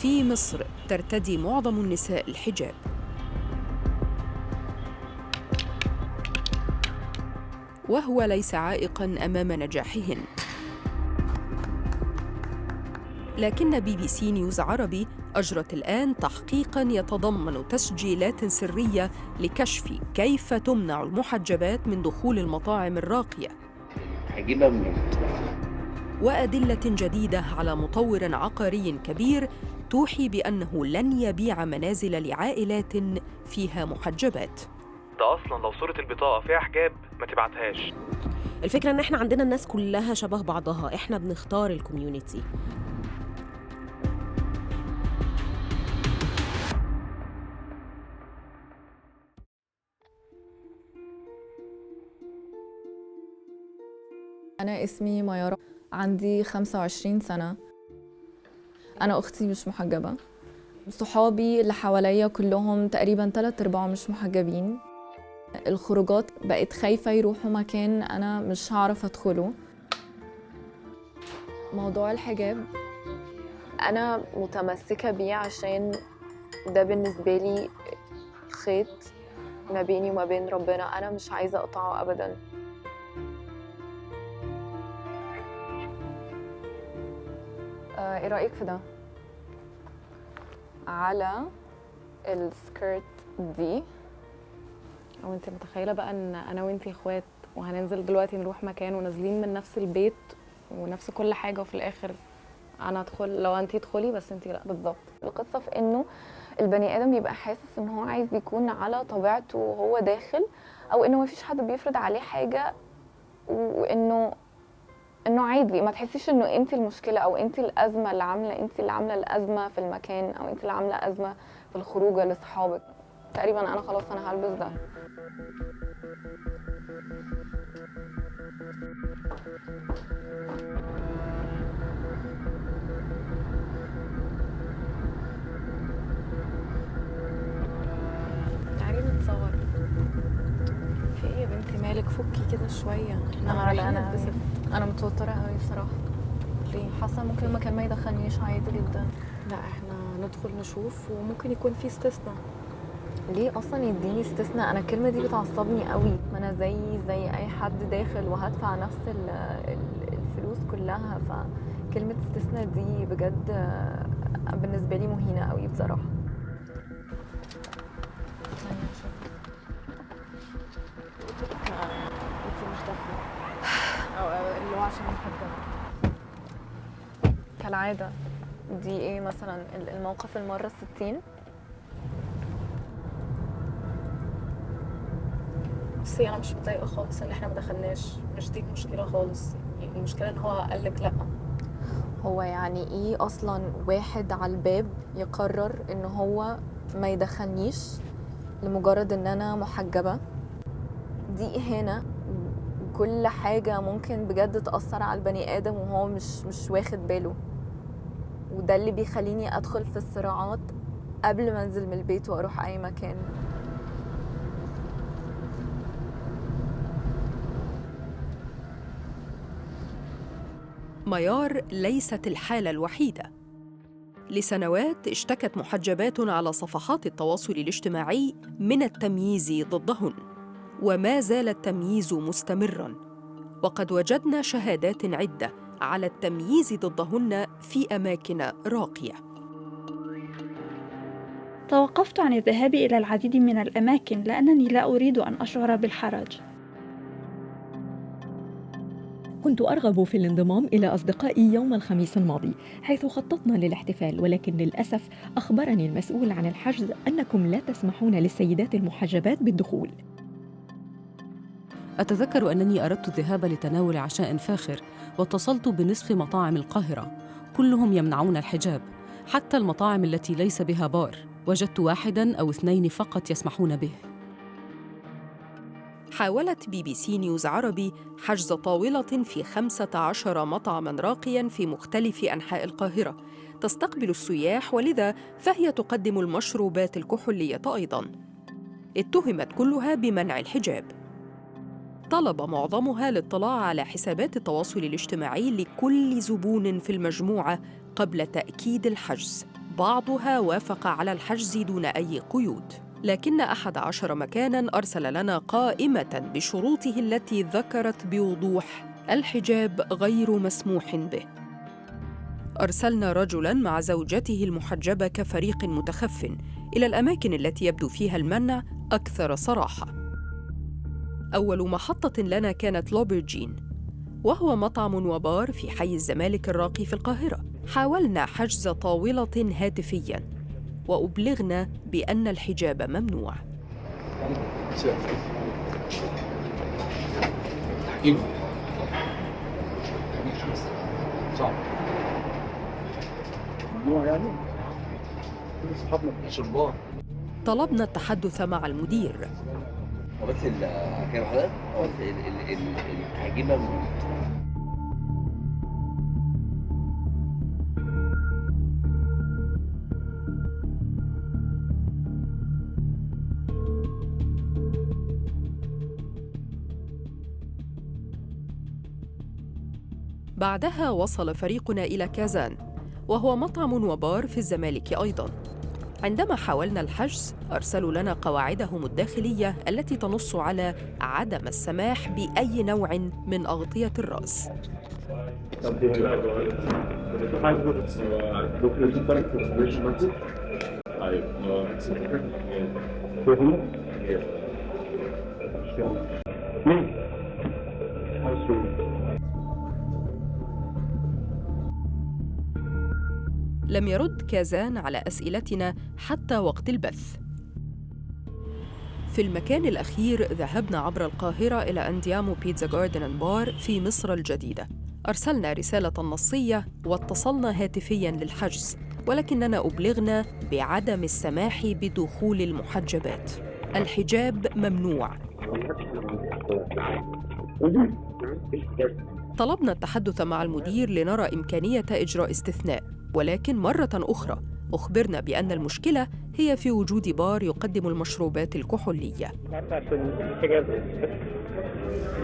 في مصر ترتدي معظم النساء الحجاب، وهو ليس عائقاً أمام نجاحهن. لكن BBC نيوز عربي أجرت الآن تحقيقاً يتضمن تسجيلات سرية لكشف كيف تمنع المحجبات من دخول المطاعم الراقية، هجيبها منين؟ وأدلة جديدة على مطور عقاري كبير توحي بأنه لن يبيع منازل لعائلات فيها محجبات. ده أصلاً لو صورة البطاقة فيها حجاب ما تبعتهاش. الفكرة إن إحنا عندنا الناس كلها شبه بعضها، إحنا بنختار الكوميونيتي. أنا اسمي ميارة، عندي 25 سنة. أنا أختي مش محجبة، صحابي اللي حواليا كلهم تقريباً 3/4 مش محجبين. الخروجات بقيت خايفة يروحوا مكان أنا مش هعرف أدخله. موضوع الحجاب أنا متمسكة بيه عشان ده بالنسبة لي خيط ما بيني وما بين ربنا، أنا مش عايزة أقطعه أبداً. ايه رأيك في ده؟ على السكيرت دي. او انت متخيله بقى ان انا وانتي اخوات وهننزل دلوقتي نروح مكان ونازلين من نفس البيت ونفس كل حاجه، وفي الاخر انا ادخل لو انتي ادخلي بس انتي لا. بالظبط. القصة في انه البني ادم بيبقى حاسس ان هو عايز يكون على طبيعته وهو داخل، او انه مفيش حد بيفرض عليه حاجة، وانه عادي ما تحسيش انه انت المشكله او انت الازمه اللي عامله، انت اللي عامله الازمه في المكان، او انت اللي عامله ازمه في الخروجه لاصحابك. تقريبا انا خلاص انا هلبس ده. تعالي نتصور. في ايه يا بنتي مالك؟ فكي كده شويه، احنا رايحين نتبسط. انا متوتره قوي بصراحه. ليه؟ حاسه ممكن المكان ما يدخلنيش عادي جدا. لا احنا ندخل نشوف وممكن يكون في استثناء. ليه اصلا يديني استثناء؟ انا الكلمه دي بتعصبني قوي. ما انا زي اي حد داخل وهدفع نفس الفلوس كلها، فكلمه استثناء دي بجد بالنسبه لي مهينه قوي بصراحه. انتي مش داخله او اللي هو عشان محجبه كالعاده. دي ايه مثلا الموقف المره 60؟ بصي انا مش متضايقه خالص ان احنا ما دخلناش، مش دي المشكله خالص. يعني المشكله ان هو قال لك لا. هو يعني ايه اصلا واحد على الباب يقرر ان هو ما يدخلنيش لمجرد ان انا محجبة؟ دي اهانة. كل حاجة ممكن بجد تأثر على البني ادم وهو مش واخد باله، وده اللي بيخليني ادخل في الصراعات قبل ما انزل من البيت واروح اي مكان. ميار ليست الحالة الوحيدة. لسنوات اشتكت محجبات على صفحات التواصل الاجتماعي من التمييز ضدهن، وما زال التمييز مستمراً، وقد وجدنا شهادات عدة على التمييز ضدهن في أماكن راقية. توقفت عن الذهاب إلى العديد من الأماكن لأنني لا أريد أن أشعر بالحرج. كنت أرغب في الانضمام إلى أصدقائي يوم الخميس الماضي حيث خططنا للاحتفال، ولكن للأسف أخبرني المسؤول عن الحجز أنكم لا تسمحون للسيدات المحجبات بالدخول. أتذكر أنني أردت الذهاب لتناول عشاء فاخر، واتصلت بنصف مطاعم القاهرة، كلهم يمنعون الحجاب، حتى المطاعم التي ليس بها بار وجدت 1 أو 2 فقط يسمحون به. حاولت BBC نيوز عربي حجز طاولة في 15 مطعماً راقياً في مختلف أنحاء القاهرة تستقبل السياح، ولذا فهي تقدم المشروبات الكحولية أيضاً. اتهمت كلها بمنع الحجاب. طلب معظمها الاطلاع على حسابات التواصل الاجتماعي لكل زبون في المجموعة قبل تأكيد الحجز، بعضها وافق على الحجز دون أي قيود، لكن 11 مكاناً أرسل لنا قائمة بشروطه التي ذكرت بوضوح الحجاب غير مسموح به. أرسلنا رجلاً مع زوجته المحجبة كفريق متخف إلى الأماكن التي يبدو فيها المنع أكثر صراحة. أول محطة لنا كانت لوبرجين، وهو مطعم وبار في حي الزمالك الراقي في القاهرة. حاولنا حجز طاولة هاتفياً وأبلغنا بأن الحجاب ممنوع. طلبنا التحدث مع المدير. بس كان حضرتك هجيبها من بعدها وصل فريقنا إلى كازان، وهو مطعم وبار في الزمالك أيضاً. عندما حاولنا الحجز أرسلوا لنا قواعدهم الداخلية التي تنص على عدم السماح بأي نوع من أغطية الرأس. لم يرد كازان على أسئلتنا حتى وقت البث. في المكان الأخير ذهبنا عبر القاهرة إلى أنديامو بيتزا جاردن أند بار في مصر الجديدة. أرسلنا رسالة نصية واتصلنا هاتفياً للحجز، ولكننا أبلغنا بعدم السماح بدخول المحجبات. الحجاب ممنوع. طلبنا التحدث مع المدير لنرى إمكانية إجراء استثناء، ولكن مرة أخرى أخبرنا بأن المشكلة هي في وجود بار يقدم المشروبات الكحولية.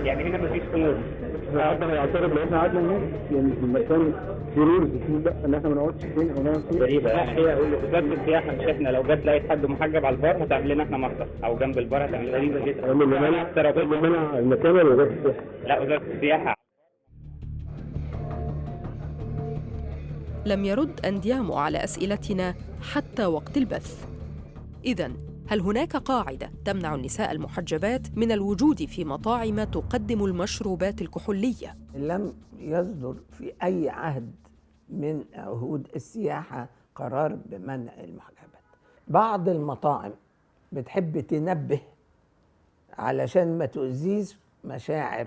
يعني هنا مفيش قيود. احنا هيعترض لو احنا قعدنا هناك يعني في المكان ضروري بتقول لا ان احنا ما نقعدش فين او نقعد فين. غريبه هي وزاره السياحه مش احنا لو جت لقيت حد محجب على البار هتعمل لنا احنا محضر او جنب البار هتعمل لنا غريبه جدا. اللي منع المكان ولا وزاره السياحه؟ لا وزاره السياحه. لم يرد أنديامو على أسئلتنا حتى وقت البث. إذن هل هناك قاعدة تمنع النساء المحجبات من الوجود في مطاعم تقدم المشروبات الكحولية؟ لم يصدر في أي عهد من عهود السياحة قرار بمنع المحجبات. بعض المطاعم بتحب تنبه علشان ما تؤذيش مشاعر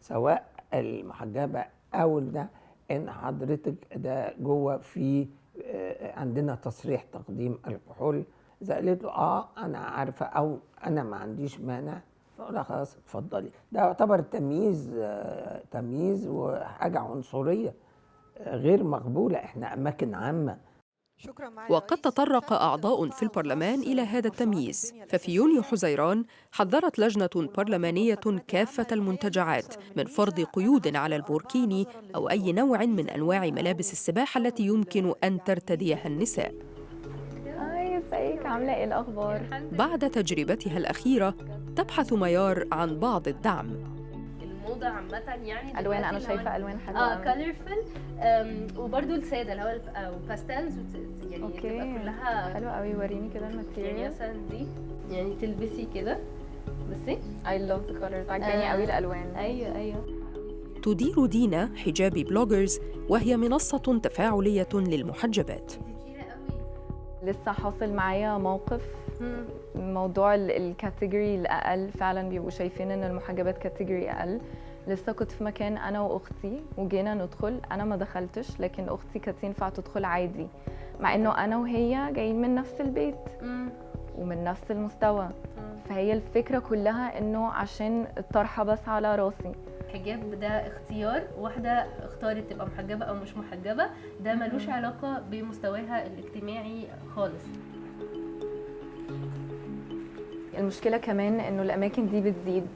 سواء المحجبة أو ده، إن حضرتك ده جوه في عندنا تصريح تقديم الكحول. إذا قالت له أنا عارفة أو أنا ما عنديش مانع، فأقول خلاص اتفضلي. ده يعتبر تمييز وحاجة عنصرية غير مقبولة. إحنا أماكن عامة. وقد تطرق أعضاء في البرلمان إلى هذا التمييز، ففي يونيو حزيران حذرت لجنة برلمانية كافة المنتجعات من فرض قيود على البوركيني أو أي نوع من أنواع ملابس السباحة التي يمكن أن ترتديها النساء. ازيك عامله ايه الاخبار؟ بعد تجربتها الأخيرة تبحث ميار عن بعض الدعم. الموضة عامة يعني الوان، انا شايفه الوان حلوه كولرفل، وبرده الساده اللي هو باستلز يعني تبقى كلها حلوه قوي. وريني كده الماتيريال. يعني مثلا دي يعني تلبسي كده بصي I love the colors. عجباني قوي الالوان. ايوه. تدير دينا حجابي بلوجرز، وهي منصة تفاعلية للمحجبات. لسه حاصل معايا موقف موضوع الكاتيجوري الأقل، فعلا بيبقوا شايفين إن المحجبات كاتيجوري أقل. لسه كنت في مكان أنا وأختي وجينا ندخل، أنا ما دخلتش لكن أختي كانت ينفع تدخل عادي، مع إنه أنا وهي جايين من نفس البيت ومن نفس المستوى. فهي الفكرة كلها إنه عشان الطرحة بس على راسي. الحجاب ده اختيار، واحدة اختارت تبقى محجبة أو مش محجبة، ده ملوش علاقة بمستواها الاجتماعي خالص. المشكلة كمان إنه الأماكن دي بتزيد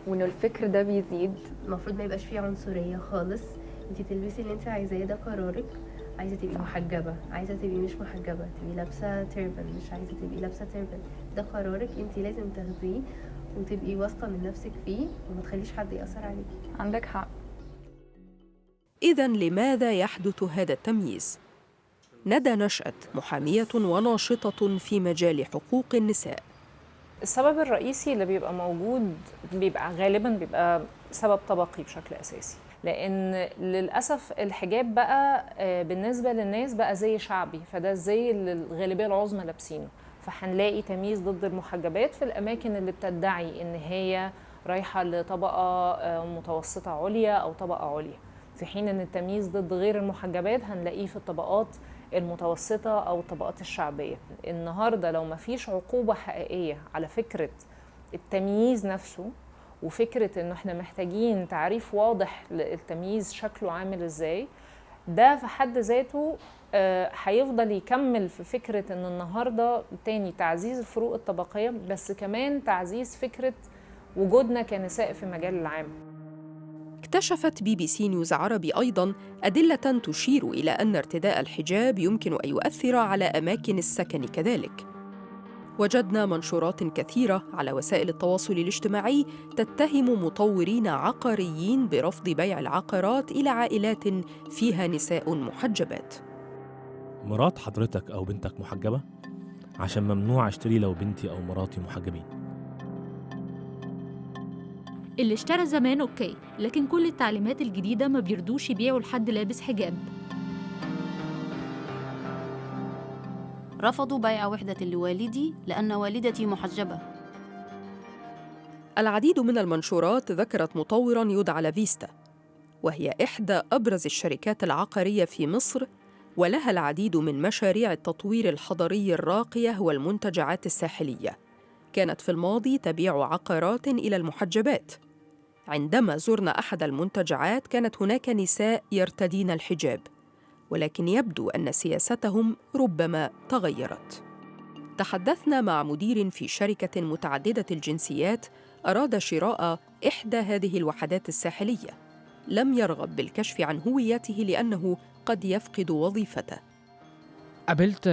وإنه الفكر ده بيزيد. المفروض ما يبقاش فيه عنصرية خالص، انتي تلبسي اللي انتي عايزاه، ده قرارك. عايزه تبقي محجبه، عايزه تبقي مش محجبه، تبقي لابسه تيربل، مش عايزه تبقي لابسه تيربل، ده قرارك انت لازم تاخديه وتبقي واثقه من نفسك فيه وما تخليش حد ياثر عليكي. عندك حق. إذن لماذا يحدث هذا التمييز؟ ندى نشأت محامية وناشطة في مجال حقوق النساء. السبب الرئيسي اللي بيبقى موجود غالباً بيبقى سبب طبقي بشكل أساسي، لأن للأسف الحجاب بقى بالنسبة للناس بقى زي شعبي، فده زي اللي الغالبية العظمى لابسينه، فهنلاقي تمييز ضد المحجبات في الأماكن اللي بتدعي إن هي رايحة لطبقة متوسطة عليا أو طبقة عليا، في حين إن التمييز ضد غير المحجبات هنلاقيه في الطبقات المتوسطة أو الطبقات الشعبية. النهاردة لو مفيش عقوبة حقيقية على فكرة التمييز نفسه، وفكرة إنه إحنا محتاجين تعريف واضح للتمييز شكله عامل إزاي، ده في حد ذاته هيفضل يكمل في فكرة إن النهاردة تاني تعزيز الفروق الطبقية، بس كمان تعزيز فكرة وجودنا كنساء في مجال العام. اكتشفت BBC نيوز عربي أيضاً أدلة تشير إلى أن ارتداء الحجاب يمكن أن يؤثر على أماكن السكن كذلك. وجدنا منشورات كثيرة على وسائل التواصل الاجتماعي تتهم مطورين عقاريين برفض بيع العقارات إلى عائلات فيها نساء محجبات. مرات حضرتك أو بنتك محجبة؟ عشان ممنوع أشتري لو بنتي أو مراتي محجبين. اللي اشترى زمان أوكي، لكن كل التعليمات الجديدة ما بيردوش يبيعوا لحد لابس حجاب. رفضوا بيع وحدة لوالدي لأن والدتي محجبة. العديد من المنشورات ذكرت مطوراً يدعى لافيستا، وهي إحدى أبرز الشركات العقارية في مصر، ولها العديد من مشاريع التطوير الحضري الراقية والمنتجعات الساحلية. كانت في الماضي تبيع عقارات إلى المحجبات. عندما زرنا أحد المنتجعات كانت هناك نساء يرتدين الحجاب، ولكن يبدو أن سياستهم ربما تغيرت. تحدثنا مع مدير في شركة متعددة الجنسيات أراد شراء إحدى هذه الوحدات الساحلية. لم يرغب بالكشف عن هويته لأنه قد يفقد وظيفته. قابلت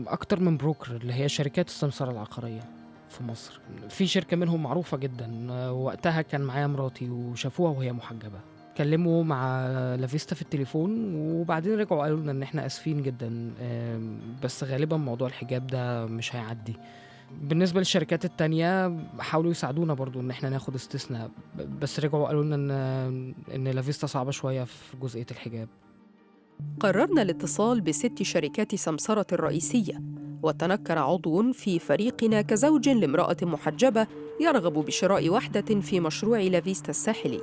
أكتر من بروكر اللي هي شركات السمسرة العقارية في مصر. في شركة منهم معروفة جدا، وقتها كان معايا مراتي وشافوها وهي محجبة. كلموا مع لافيستا في التليفون وبعدين رجعوا قالوا لنا ان احنا اسفين جدا، بس غالبا موضوع الحجاب ده مش هيعدي. بالنسبة للشركات التانية حاولوا يساعدونا برضو ان احنا ناخد استثناء، بس رجعوا قالوا لنا ان لافيستا صعبة شوية في جزئية الحجاب. قررنا الاتصال ب6 شركات سمسرة الرئيسية، وتنكر عضو في فريقنا كزوج لامرأة محجبة يرغب بشراء وحدة في مشروع لافيستا الساحلي.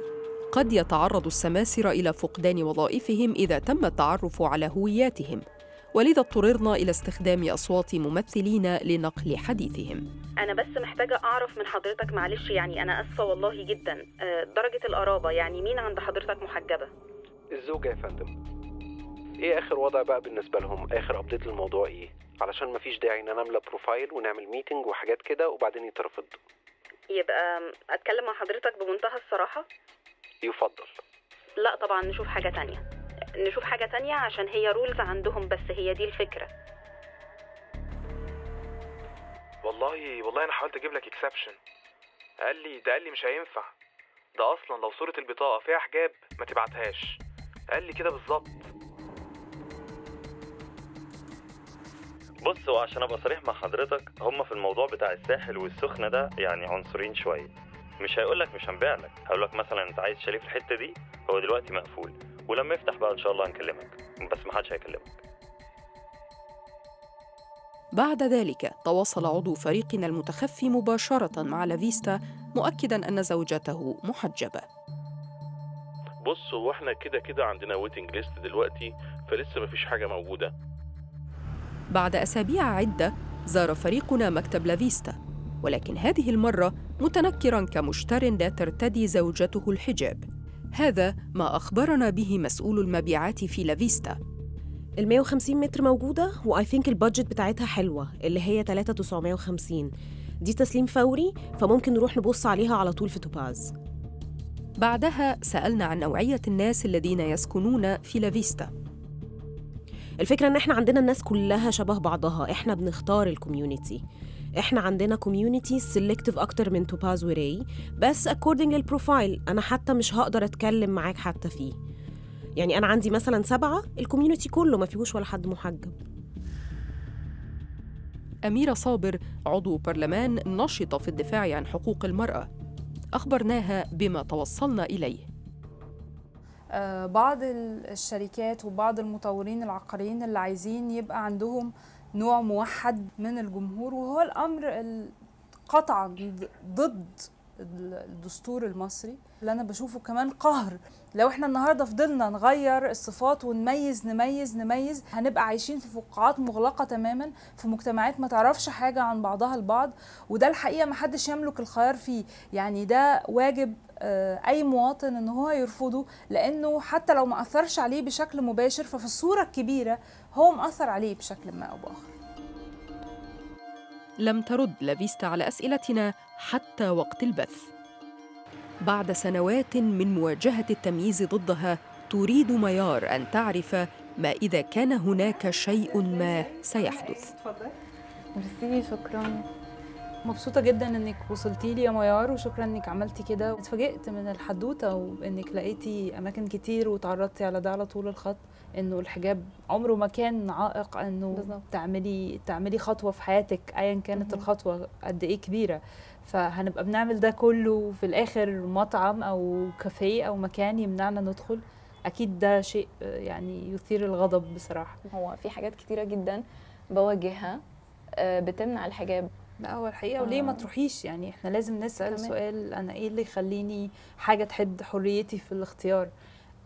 قد يتعرض السماسرة إلى فقدان وظائفهم إذا تم التعرف على هوياتهم، ولذا اضطررنا إلى استخدام أصوات ممثلين لنقل حديثهم. أنا بس محتاجة أعرف من حضرتك، معلش يعني أنا أسفة والله جدا، درجة القرابة يعني مين عند حضرتك محجبة؟ الزوجة يا فندم. إيه آخر وضع بقى بالنسبة لهم؟ آخر أبديت للموضوع إيه؟ علشان مفيش داعي إن نعمل بروفايل ونعمل ميتنج وحاجات كده وبعدين يترفض. يبقى أتكلم مع حضرتك بمنتهى الصراحة؟ يفضل. لا طبعا نشوف حاجة تانية عشان هي رولز عندهم، بس هي دي الفكرة. والله أنا حاولت أجيب لك إكسبشن، قال لي مش هينفع، ده أصلا لو صورة البطاقة فيها حجاب ما تبعتهاش، قال لي كده بالظبط. بص، وعشان ابقى صريح مع حضرتك، هم في الموضوع بتاع الساحل والسخنة ده يعني عنصرين شوية. مش هيقولك مش هنبيع لك، هيقولك مثلا انت عايز شاليه في الحتة دي، هو دلوقتي مقفول، ولما يفتح بقى ان شاء الله هنكلمك، بس محدش هيكلمك. بعد ذلك تواصل عضو فريقنا المتخفي مباشرة مع لافيستا مؤكداً أن زوجته محجبة. بص، هو احنا كده عندنا ويتنج ليست دلوقتي، فلسه مفيش حاجة موجودة. بعد أسابيع عدة زار فريقنا مكتب لافيستا، ولكن هذه المرة متنكراً كمشتر لا ترتدي زوجته الحجاب. هذا ما أخبرنا به مسؤول المبيعات في لافيستا. 150 متر موجودة، وآي ثينك البادجت بتاعتها حلوة اللي هي 3950. دي تسليم فوري، فممكن نروح نبص عليها على طول في توباز. بعدها سألنا عن نوعية الناس الذين يسكنون في لافيستا. الفكرة ان احنا عندنا الناس كلها شبه بعضها، احنا بنختار الكوميونيتي. احنا عندنا كوميونيتي سيلكتيف اكتر من توباز وراي، بس according للبروفايل. انا حتى مش هقدر اتكلم معاك حتى فيه. يعني انا عندي مثلا 7، الكوميونيتي كله ما فيهوش ولا حد محجب. أميرة صابر عضو برلمان نشطة في الدفاع عن حقوق المرأة، أخبرناها بما توصلنا إليه. بعض الشركات وبعض المطورين العقاريين اللي عايزين يبقى عندهم نوع موحد من الجمهور، وهو الأمر قطعا ضد الدستور المصري اللي أنا بشوفه كمان قهر. لو احنا النهاردة فضلنا نغير الصفات ونميز نميز هنبقى عايشين في فقاعات مغلقة تماما، في مجتمعات ما تعرفش حاجة عن بعضها البعض، وده الحقيقة ما حدش يملك الخيار فيه. يعني ده واجب أي مواطن إن هو يرفضه، لأنه حتى لو ما أثرش عليه بشكل مباشر ففي الصورة الكبيرة هو مأثر عليه بشكل ما أو بآخر. لم ترد لافيستا على أسئلتنا حتى وقت البث. بعد سنوات من مواجهة التمييز ضدها، تريد ميار أن تعرف ما إذا كان هناك شيء ما سيحدث. ميرسي، شكرا. مبسوطة جدا انك وصلتي لي يا ميار، وشكرا انك عملتي كده. اتفاجئت من الحدوتة وانك لقيتي اماكن كتير وتعرضتي على ده على طول الخط، انه الحجاب عمره ما كان عائق انه بالزبط. تعملي خطوة في حياتك ايا كانت الخطوة قد ايه كبيرة. فهنبقى بنعمل ده كله في الاخر مطعم او كافيه او مكان يمنعنا ندخل؟ اكيد ده شيء يعني يثير الغضب بصراحة. هو في حاجات كتيرة جدا بواجهها بتمنع الحجاب. لا هو الحقيقة وليه ما تروحيش؟ يعني احنا لازم نسأل سؤال، انا ايه اللي يخليني حاجة تحد حريتي في الاختيار؟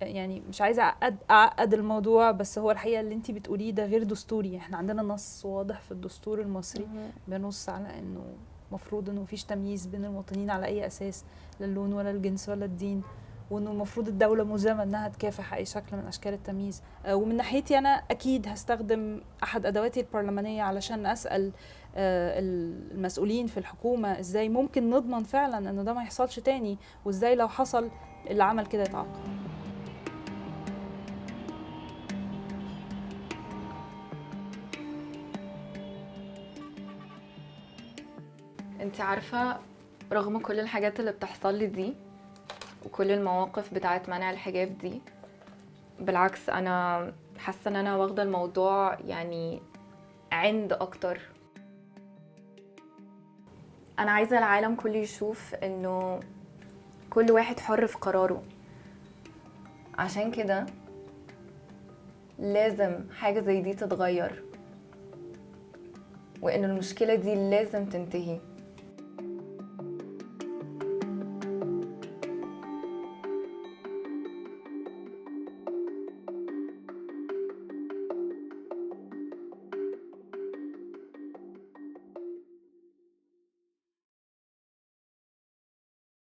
يعني مش عايزة أعقد الموضوع، بس هو الحقيقة اللي انتي بتقوليه ده غير دستوري. احنا عندنا نص واضح في الدستور المصري بنص على انه مفروض انه مفيش تمييز بين المواطنين على اي اساس، لا اللون ولا الجنس ولا الدين، وانه المفروض الدولة ملزمة انها تكافح اي شكل من اشكال التمييز. ومن ناحيتي انا اكيد هستخدم احد ادواتي البرلمانية علشان اسأل المسؤولين في الحكومة ازاي ممكن نضمن فعلا انه ده ما يحصلش تاني، وازاي لو حصل اللي عمل كده يتعاقب. انت عارفة رغم كل الحاجات اللي بتحصل لي دي وكل المواقف بتاعت منع الحجاب دي، بالعكس انا حاسة ان انا واخدة الموضوع يعني عند اكتر. انا عايزة العالم كله يشوف انه كل واحد حر في قراره، عشان كده لازم حاجة زي دي تتغير، وان المشكلة دي لازم تنتهي.